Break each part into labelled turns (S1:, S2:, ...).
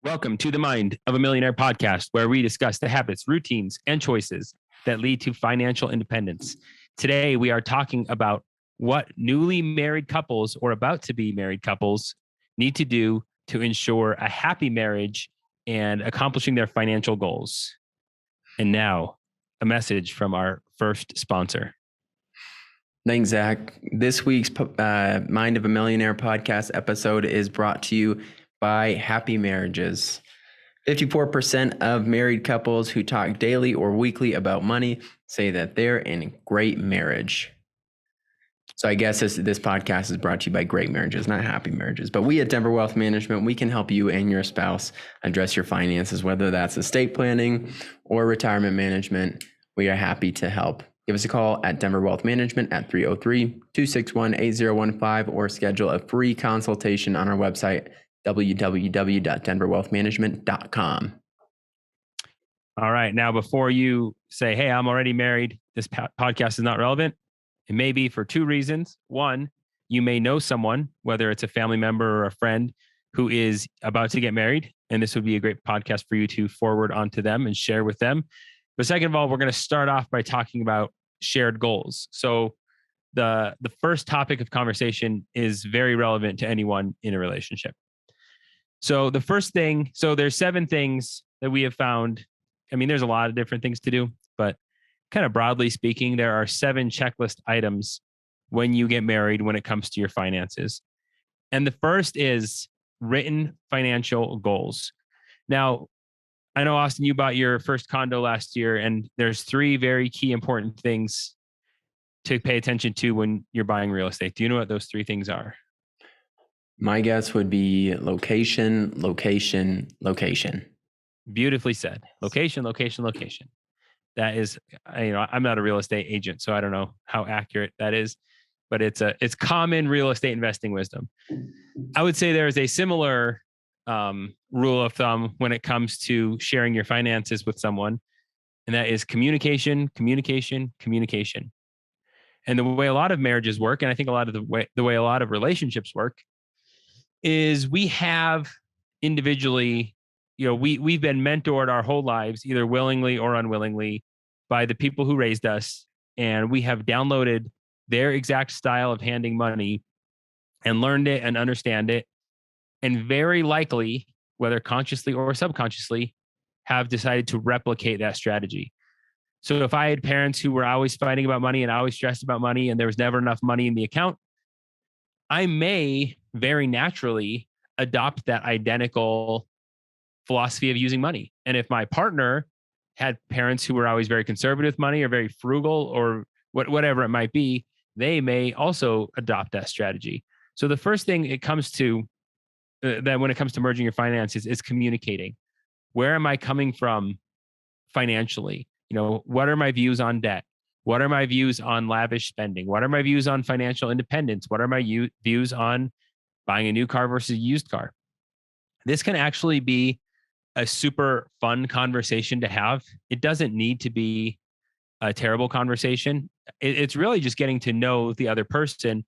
S1: Welcome to the Mind of a Millionaire podcast, where we discuss the habits, routines, and choices that lead to financial independence. Today, we are talking about what newly married couples or about to be married couples need to do to ensure a happy marriage and accomplishing their financial goals. And now, a message from our first sponsor.
S2: Thanks, Zach. This week's Mind of a Millionaire podcast episode is brought to you by Happy Marriages. 54% of married couples who talk daily or weekly about money say that they're in a great marriage. So I guess this podcast is brought to you by Great Marriages, not Happy Marriages. But we at Denver Wealth Management, we can help you and your spouse address your finances, whether that's estate planning or retirement management. We are happy to help. Give us a call at Denver Wealth Management at 303-261-8015 or schedule a free consultation on our website, www.denverwealthmanagement.com.
S1: All right. Now, before you say, hey, I'm already married, this podcast is not relevant. It may be for two reasons. One, you may know someone, whether it's a family member or a friend, who is about to get married. And this would be a great podcast for you to forward onto them and share with them. But second of all, we're going to start off by talking about shared goals. So the first topic of conversation is very relevant to anyone in a relationship. So the first thing, so there's 7 things that we have found. I mean, there's a lot of different things to do, but kind of broadly speaking, there are 7 checklist items when you get married when it comes to your finances. And the first is written financial goals. Now, I know, Austyn, you bought your first condo last year, and there's 3 very key important things to pay attention to when you're buying real estate. Do you know what those 3 things are?
S2: My guess would be location, location, location.
S1: Beautifully said. Location, location, location. That is, I'm not a real estate agent, so I don't know how accurate that is, but it's common real estate investing wisdom. I would say there is a similar rule of thumb when it comes to sharing your finances with someone, and that is communication, communication, communication. And the way a lot of marriages work, and I think the way a lot of relationships work, is we have individually, we've been mentored our whole lives, either willingly or unwillingly, by the people who raised us, and we have downloaded their exact style of handing money and learned it and understand it. And very likely, whether consciously or subconsciously, have decided to replicate that strategy. So if I had parents who were always fighting about money and always stressed about money and there was never enough money in the account, I may very naturally adopt that identical philosophy of using money. And if my partner had parents who were always very conservative with money or very frugal or whatever it might be, they may also adopt that strategy. So the first thing it comes to that when it comes to merging your finances is communicating. Where am I coming from financially? What are my views on debt? What are my views on lavish spending? What are my views on financial independence? What are my views on buying a new car versus a used car? This can actually be a super fun conversation to have. It doesn't need to be a terrible conversation. It's really just getting to know the other person.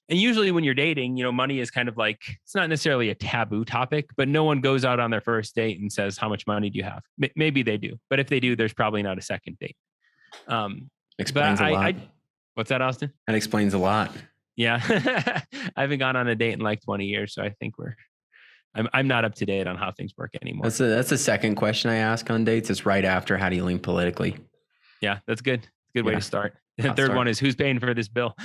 S1: And usually when you're dating, money is kind of like, it's not necessarily a taboo topic, but no one goes out on their first date and says, how much money do you have? Maybe they do. But if they do, there's probably not a second date.
S2: Explains a lot.
S1: What's that, Austyn?
S2: That explains a lot.
S1: Yeah. I haven't gone on a date in like 20 years. So I think I'm not up to date on how things work anymore.
S2: That's the second question I ask on dates. It's right after, how do you lean politically?
S1: Yeah, that's good. Good way to start. The third one is, who's paying for this bill?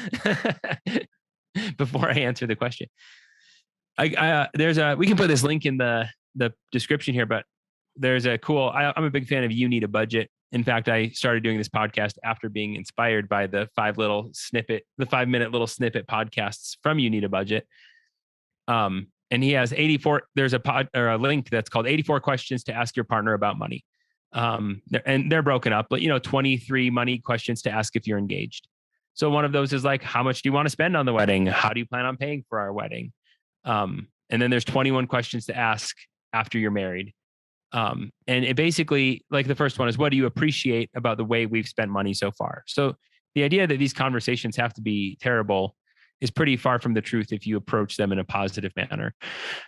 S1: Before I answer the question, we can put this link in the description here, but there's I'm a big fan of You Need a Budget. In fact, I started doing this podcast after being inspired by the 5-minute little snippet podcasts from You Need a Budget. And he has 84. There's a link that's called 84 questions to ask your partner about money. And they're broken up, but 23 money questions to ask if you're engaged. So one of those is like, how much do you want to spend on the wedding? How do you plan on paying for our wedding? And then there's 21 questions to ask after you're married. And it basically, like the first one is, what do you appreciate about the way we've spent money so far? So the idea that these conversations have to be terrible is pretty far from the truth if you approach them in a positive manner.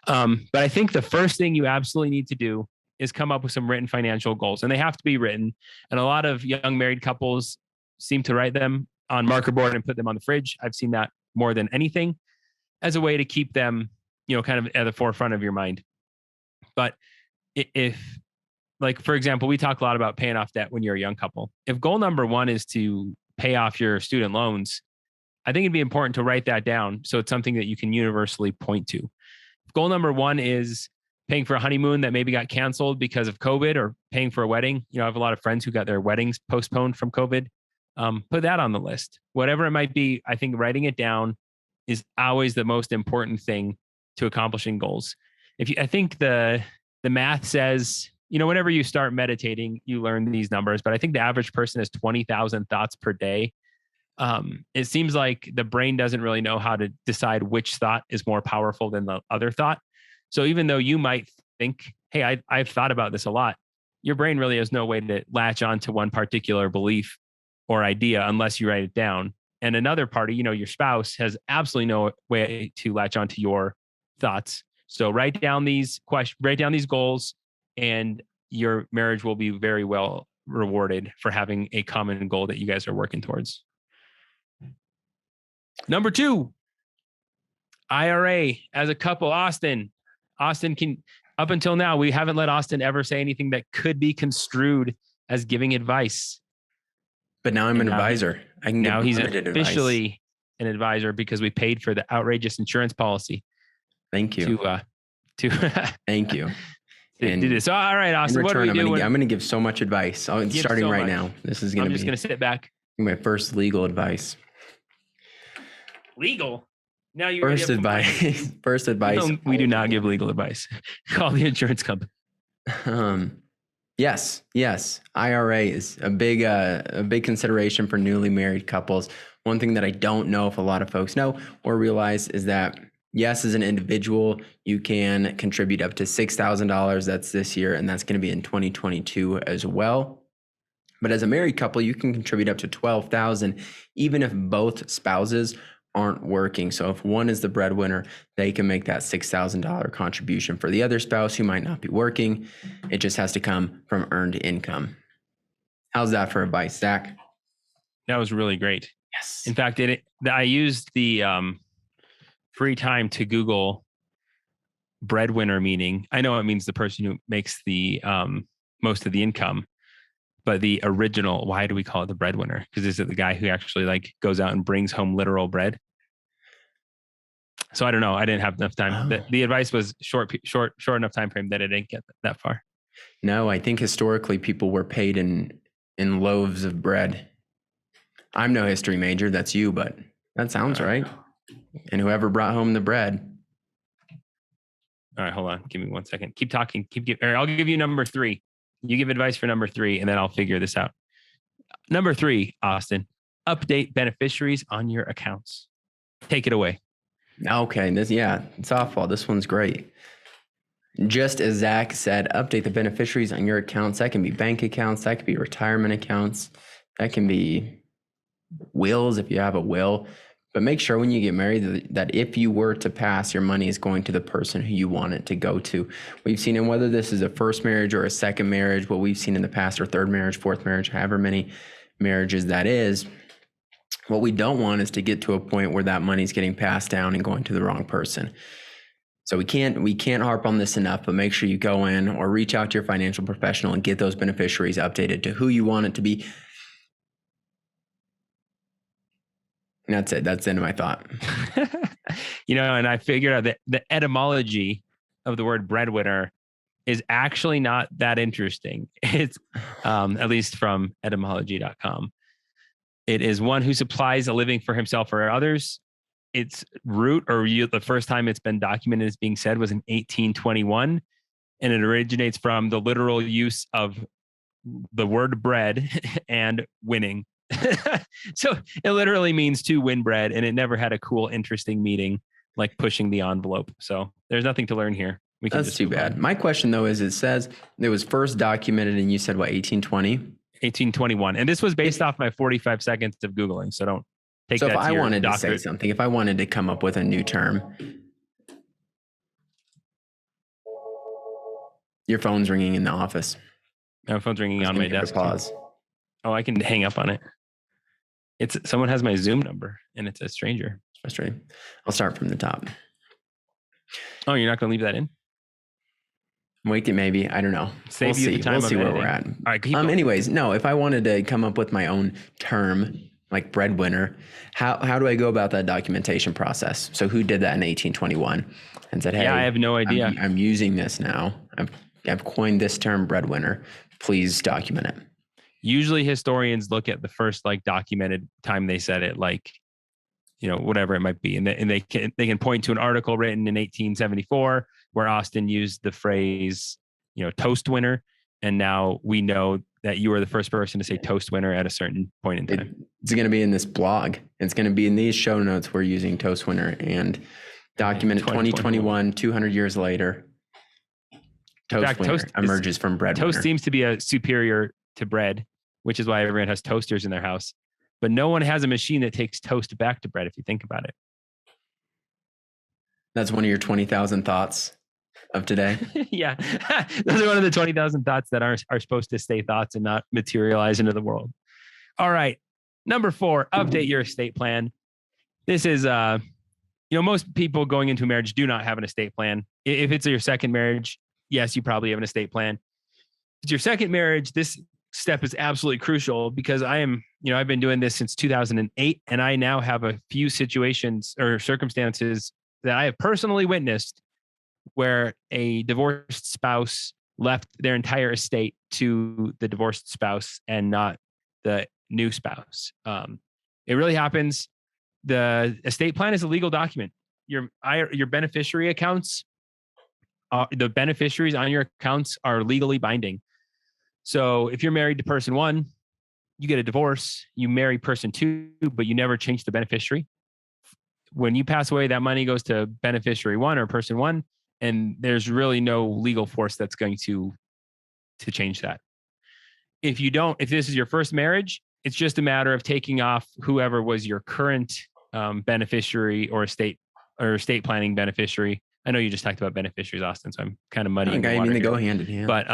S1: But I think the first thing you absolutely need to do is come up with some written financial goals, and they have to be written. And a lot of young married couples seem to write them on marker board and put them on the fridge. I've seen that more than anything as a way to keep them, kind of at the forefront of your mind. But if, like, for example, we talk a lot about paying off debt when you're a young couple. If goal number one is to pay off your student loans, I think it'd be important to write that down so it's something that you can universally point to. If goal number one is paying for a honeymoon that maybe got canceled because of COVID, or paying for a wedding. I have a lot of friends who got their weddings postponed from COVID. Put that on the list. Whatever it might be, I think writing it down is always the most important thing to accomplishing goals. I think the math says, whenever you start meditating, you learn these numbers, but I think the average person has 20,000 thoughts per day. It seems like the brain doesn't really know how to decide which thought is more powerful than the other thought. So even though you might think, hey, I've thought about this a lot, your brain really has no way to latch onto one particular belief or idea unless you write it down. And another party, your spouse, has absolutely no way to latch onto your thoughts. So write down these goals, and your marriage will be very well rewarded for having a common goal that you guys are working towards. Number 2, IRA as a couple. Austyn can, up until now, we haven't let Austyn ever say anything that could be construed as giving advice.
S2: But now I'm an advisor.
S1: Now he's officially an advisor because we paid for the outrageous insurance policy.
S2: Thank you. Thank you.
S1: And do this. So, all right, Austyn, what do we do?
S2: I'm going to give so much advice. Starting right now. This is going to be.
S1: I'm just going to sit back.
S2: My first legal advice.
S1: Legal? Now you
S2: first advice. First advice.
S1: No, we do not give legal advice. Call the insurance company.
S2: Yes. IRA is a big consideration for newly married couples. One thing that I don't know if a lot of folks know or realize is that, yes, as an individual, you can contribute up to $6,000. That's this year, and that's going to be in 2022 as well. But as a married couple, you can contribute up to $12,000, even if both spouses aren't working. So if one is the breadwinner, they can make that $6,000 contribution. For the other spouse who might not be working, it just has to come from earned income. How's that for advice, Zach?
S1: That was really great.
S2: Yes.
S1: In fact, I used the free time to Google breadwinner meaning. I know it means the person who makes the most of the income, but the original, why do we call it the breadwinner? Because is it the guy who actually goes out and brings home literal bread? So I don't know. I didn't have enough time. Oh. The advice was short enough time frame that I didn't get that far.
S2: No, I think historically people were paid in loaves of bread. I'm no history major. That's you, but that sounds right. And whoever brought home the bread.
S1: All right, hold on. Give me 1 second. Keep talking. I'll give you number 3. You give advice for number 3, and then I'll figure this out. Number 3, Austyn, update beneficiaries on your accounts. Take it away.
S2: Okay. Softball. This one's great. Just as Zach said, update the beneficiaries on your accounts. That can be bank accounts. That could be retirement accounts. That can be wills if you have a will. But make sure when you get married that if you were to pass, your money is going to the person who you want it to go to. We've seen, and whether this is a first marriage or a second marriage, what we've seen in the past, or third marriage, fourth marriage, however many marriages that is, what we don't want is to get to a point where that money is getting passed down and going to the wrong person. So we can't harp on this enough, but make sure you go in or reach out to your financial professional and get those beneficiaries updated to who you want it to be. And that's it. That's the end of my thought.
S1: And I figured out that the etymology of the word breadwinner is actually not that interesting. It's at least from etymology.com. It is one who supplies a living for himself or others. Its root, the first time it's been documented as being said, was in 1821, and it originates from the literal use of the word bread and winning. So it literally means to win bread, and it never had a cool, interesting meaning like pushing the envelope. So there's nothing to learn here.
S2: That's too bad. My question though is, it says it was first documented, and you said what, 1820?
S1: 1821. And this was based off my 45 seconds of Googling. So don't. Take
S2: So
S1: that
S2: if
S1: to
S2: I
S1: your
S2: wanted to
S1: doctor.
S2: say something, if I wanted to come up with a new term, your phone's ringing in the office.
S1: My phone's ringing
S2: I was
S1: on
S2: gonna
S1: my
S2: give it a
S1: desk. Too.
S2: pause.
S1: Oh, I can hang up on it. It's someone has my Zoom number and it's a stranger.
S2: It's frustrating. I'll start from the top.
S1: Oh, you're not going to leave that in?
S2: Wait, maybe. I don't know.
S1: Save
S2: We'll
S1: you
S2: see.
S1: the time
S2: We'll
S1: of
S2: see where
S1: editing.
S2: we're at.
S1: All right, keep going.
S2: Anyways, no, if I wanted to come up with my own term, like breadwinner, how do I go about that documentation process? So who did that in 1821 and said, hey,
S1: Yeah, I have no idea.
S2: I'm using this now. I've coined this term breadwinner. Please document it.
S1: Usually historians look at the first like documented time they said it, like, you know, whatever it might be. And they can point to an article written in 1874 where Austyn used the phrase, you know, toast winner. And now we know that you were the first person to say toast winner at a certain point in time.
S2: It's going to be in this blog. It's going to be in these show notes. We're using toast winner and document 2021, 200 years later. Toast winner emerges from breadwinner.
S1: Toast seems to be a superior to bread, which is why everyone has toasters in their house. But no one has a machine that takes toast back to bread, if you think about it.
S2: That's one of your 20,000 thoughts of today.
S1: Yeah. Those are one of the 20,000 thoughts that are supposed to stay thoughts and not materialize into the world. All right. Number 4, update your estate plan. This is, most people going into a marriage do not have an estate plan. If it's your second marriage, yes, you probably have an estate plan. If it's your second marriage, this step is absolutely crucial because I've been doing this since 2008, and I now have a few situations or circumstances that I have personally witnessed where a divorced spouse left their entire estate to the divorced spouse and not the new spouse. It really happens. The estate plan is a legal document. Your beneficiary accounts, the beneficiaries on your accounts are legally binding. So if you're married to person 1, you get a divorce, you marry person 2, but you never change the beneficiary. When you pass away, that money goes to beneficiary 1 or person 1, and there's really no legal force that's going to change that. If this is your first marriage, it's just a matter of taking off whoever was your current beneficiary or estate planning beneficiary. I know you just talked about beneficiaries, Austyn, so I'm kind of muddying the water.
S2: They go hand in hand.
S1: But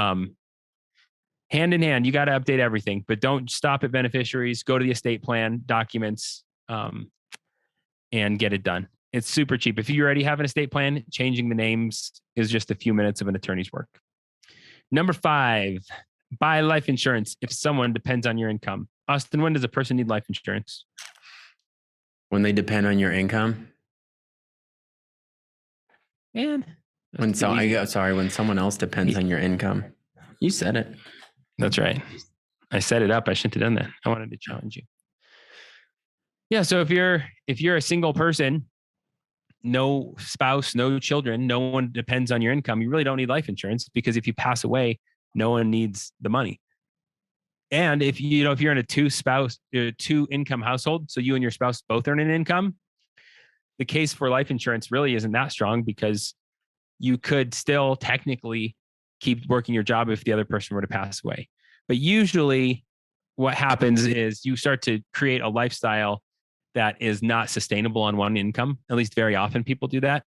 S1: hand in hand, you got to update everything, but don't stop at beneficiaries. Go to the estate plan documents and get it done. It's super cheap. If you already have an estate plan, changing the names is just a few minutes of an attorney's work. Number 5, buy life insurance if someone depends on your income. Austyn, when does a person need life insurance?
S2: When they depend on your income?
S1: Man.
S2: When someone else depends on your income. You said it.
S1: That's right. I set it up. I shouldn't have done that. I wanted to challenge you. Yeah. So if you're a single person, no spouse, no children, no one depends on your income, you really don't need life insurance because if you pass away, no one needs the money. And if you're in a 2 income household, so you and your spouse both earn an income, the case for life insurance really isn't that strong because you could still technically keep working your job if the other person were to pass away. But usually what happens is you start to create a lifestyle that is not sustainable on one income. At least very often people do that.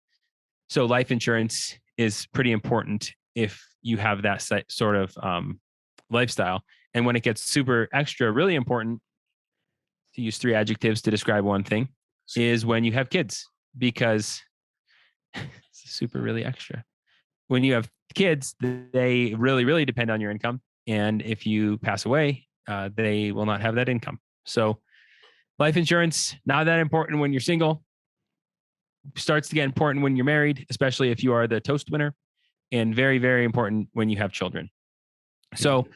S1: So life insurance is pretty important if you have that sort of lifestyle. And when it gets super extra, really important, to use 3 adjectives to describe one thing, is when you have kids, because it's super really extra. When you have kids, they really, really depend on your income. And if you pass away, they will not have that income. So life insurance, not that important when you're single. Starts to get important when you're married, especially if you are the toast winner, and very, very important when you have children. So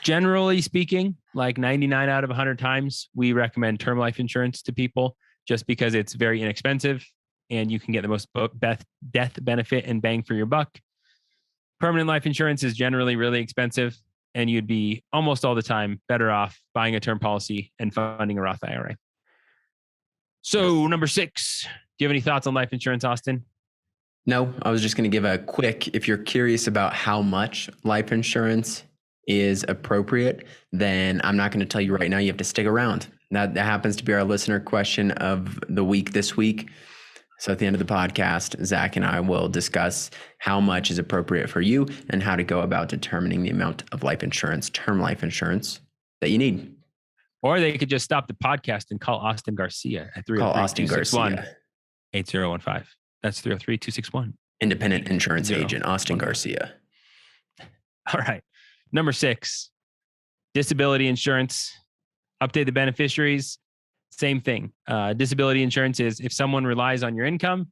S1: generally speaking, like 99 out of 100 times, we recommend term life insurance to people just because it's very inexpensive and you can get the most death benefit and bang for your buck. Permanent life insurance is generally really expensive, and you'd be almost all the time better off buying a term policy and funding a Roth IRA. So number 6, do you have any thoughts on life insurance, Austyn?
S2: No, I was just going to give a quick, if you're curious about how much life insurance is appropriate, then I'm not going to tell you right now. You have to stick around. That happens to be our listener question of the week this week. So at the end of the podcast, Zach and I will discuss how much is appropriate for you and how to go about determining the amount of life insurance, term life insurance that you need.
S1: Or they could just stop the podcast and call Austyn Garcia at 303-261-8015. That's 303-261.
S2: Independent insurance agent, Austyn Garcia.
S1: All right. Number 6, disability insurance. Update the beneficiaries. Same thing. Disability insurance is if someone relies on your income,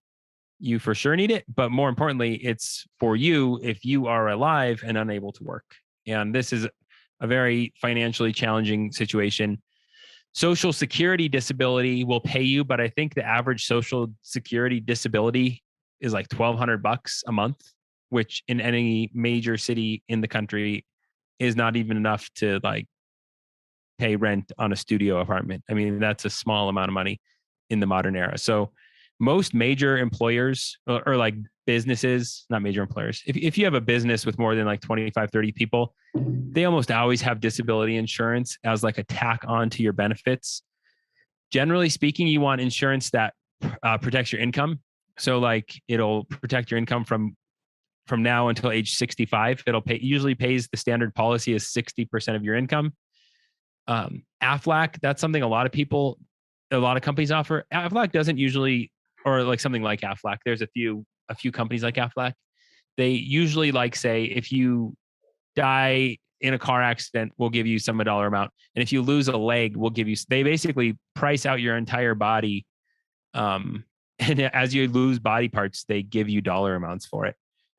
S1: you for sure need it. But more importantly, it's for you if you are alive and unable to work. And this is a very financially challenging situation. Social Security disability will pay you, but I think the average Social Security disability is like $1,200 a month, which in any major city in the country is not even enough to like pay rent on a studio apartment. I mean, that's a small amount of money in the modern era. So most major employers or like businesses, not major employers, if you have a business with more than like 25, 30 people, they almost always have disability insurance as like a tack on to your benefits. Generally speaking, you want insurance that protects your income. So like it'll protect your income from now until age 65. It'll usually pays the standard policy is 60% of your income. AFLAC, that's something a lot of companies offer. AFLAC doesn't usually, or like something like AFLAC. There's a few companies like AFLAC. They usually like say, if you die in a car accident, we'll give you some dollar amount. And if you lose a leg, we'll give you, they basically price out your entire body. And as you lose body parts, they give you dollar amounts for it.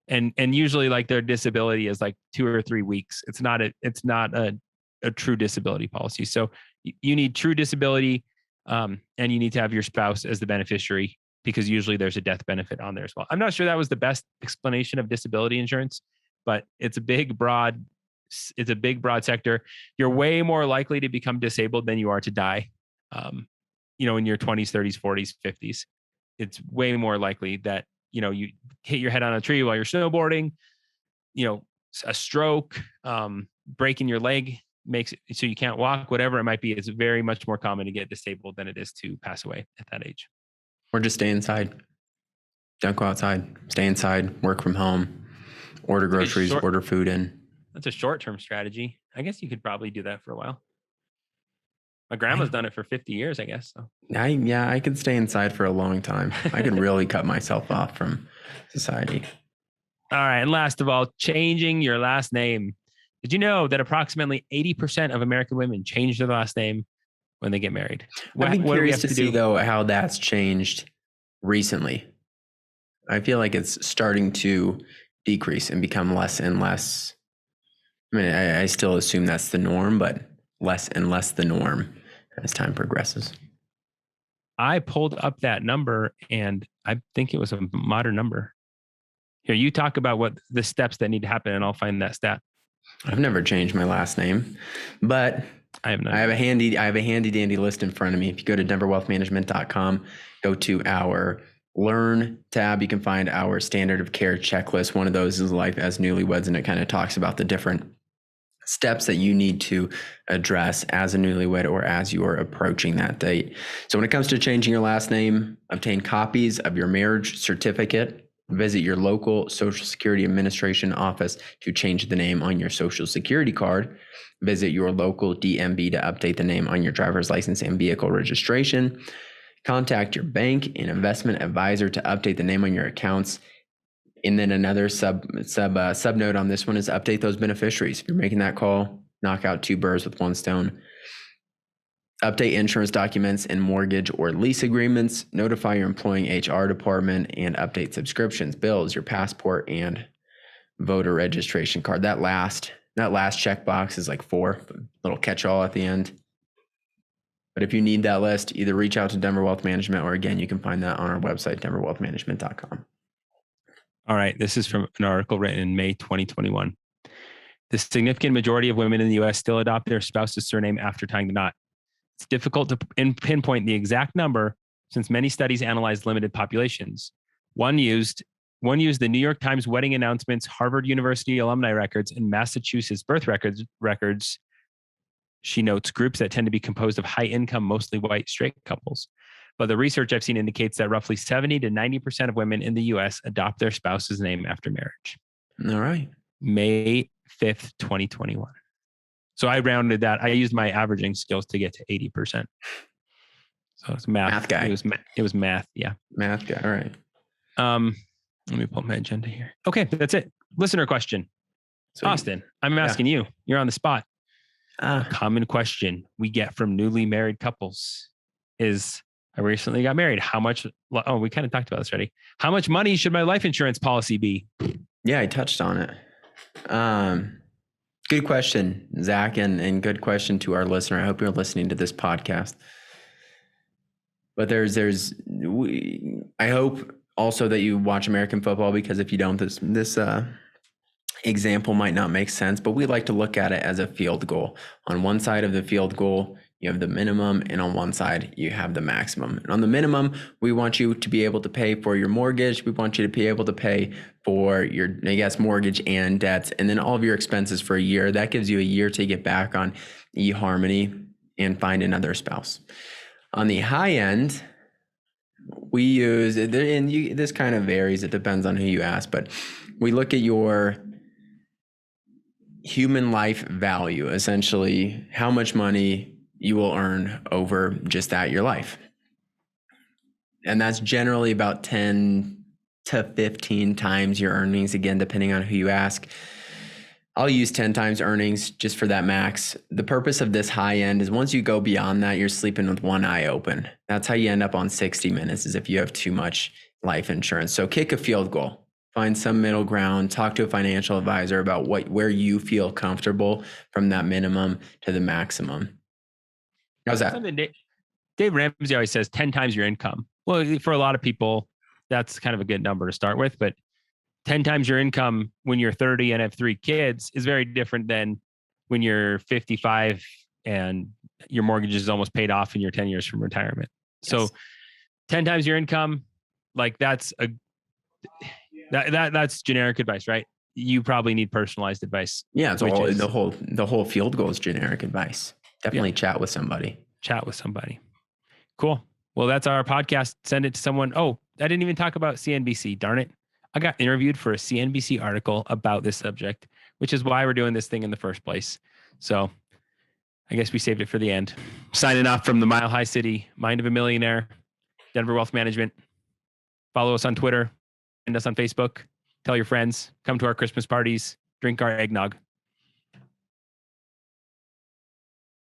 S1: And usually like their disability is like 2 or 3 weeks. It's not a true disability policy. So you need true disability, and you need to have your spouse as the beneficiary, because usually there's a death benefit on there as well. I'm not sure that was the best explanation of disability insurance, but it's a big, broad sector. You're way more likely to become disabled than you are to die. In your 20s, 30s, 40s, 50s, it's way more likely that, you hit your head on a tree while you're snowboarding, a stroke, breaking your leg makes it so you can't walk, whatever it might be. It's very much more common to get disabled than it is to pass away at that age.
S2: Or just stay inside. Don't go outside. Stay inside, work from home, order groceries, order food in.
S1: That's a short-term strategy. I guess you could probably do that for a while. My grandma's done it for 50 years, I guess. So.
S2: I could stay inside for a long time. I could really cut myself off from society.
S1: All right. And last of all, changing your last name. Did you know that approximately 80% of American women change their last name when they get married?
S2: I'd be curious to see, though, how that's changed recently. I feel like it's starting to decrease and become less and less. I mean, I still assume that's the norm, but less and less the norm as time progresses.
S1: I pulled up that number, and I think it was a modern number. Here, you talk about what the steps that need to happen, and I'll find that stat.
S2: I've never changed my last name, but I have a handy dandy list in front of me. If you go to denverwealthmanagement.com, go to our Learn tab, you can find our standard of care checklist. One of those is Life as Newlyweds, and it kind of talks about the different steps that you need to address as a newlywed or as you are approaching that date. So when it comes to changing your last name, obtain copies of your marriage certificate. Visit your local Social Security Administration office to change the name on your Social Security card. Visit your local DMV to update the name on your driver's license and vehicle registration. Contact your bank and investment advisor to update the name on your accounts. And then another sub note on this one is update those beneficiaries. If you're making that call, knock out 2 birds with 1 stone. Update insurance documents and mortgage or lease agreements. Notify your employing HR department and update subscriptions, bills, your passport, and voter registration card. That last checkbox is like 4, little catch-all at the end. But if you need that list, either reach out to Denver Wealth Management, or again, you can find that on our website, denverwealthmanagement.com. All
S1: right. This is from an article written in May 2021. The significant majority of women in the U.S. still adopt their spouse's surname after tying the knot. It's difficult to pinpoint the exact number since many studies analyzed limited populations. One used the New York Times wedding announcements, Harvard University alumni records, and Massachusetts birth records She notes groups that tend to be composed of high income, mostly white straight couples. But the research I've seen indicates that roughly 70 to 90% of women in the US adopt their spouse's name after marriage.
S2: All right.
S1: May 5th, 2021. So I rounded that. I used my averaging skills to get to 80%. So it's math.
S2: Math guy.
S1: It was math. Yeah.
S2: Math guy. All right.
S1: Let me pull my agenda here. Okay, that's it. Listener question.
S2: Sweet.
S1: Austyn, I'm asking you. You're on the spot. A common question we get from newly married couples is, I recently got married. How much? Oh, we kind of talked about this already. How much money should my life insurance policy be?
S2: Yeah, I touched on it. Good question, Zach, and good question to our listener. I hope you're listening to this podcast. But I hope also that you watch American football, because if you don't, this example might not make sense. But we like to look at it as a field goal. On one side of the field goal, you have the minimum, and on one side, you have the maximum. And on the minimum, we want you to be able to pay for your mortgage. We want you to be able to pay for your, mortgage and debts, and then all of your expenses for a year. That gives you a year to get back on eHarmony and find another spouse. On the high end, we use, this kind of varies. It depends on who you ask, but we look at your human life value, essentially how much money you will earn over just that, your life. And that's generally about 10 to 15 times your earnings, again, depending on who you ask. I'll use 10 times earnings just for that max. The purpose of this high end is once you go beyond that, you're sleeping with one eye open. That's how you end up on 60 Minutes, is if you have too much life insurance. So kick a field goal, find some middle ground, talk to a financial advisor about where you feel comfortable from that minimum to the maximum. How's that?
S1: Dave Ramsey always says 10 times your income. Well, for a lot of people, that's kind of a good number to start with, but 10 times your income when you're 30 and have 3 kids is very different than when you're 55 and your mortgage is almost paid off and you're 10 years from retirement. Yes. So 10 times your income, like that's generic advice, right? You probably need personalized advice.
S2: Yeah, it's the whole field goal is generic advice. Definitely chat with somebody. Cool. Well, that's our podcast. Send it to someone. Oh, I didn't even talk about CNBC. Darn it. I got interviewed for a CNBC article about this subject, which is why we're doing this thing in the first place. So I guess we saved it for the end. Signing off from the Mile High City, Mind of a Millionaire, Denver Wealth Management. Follow us on Twitter, find us on Facebook, tell your friends, come to our Christmas parties, drink our eggnog.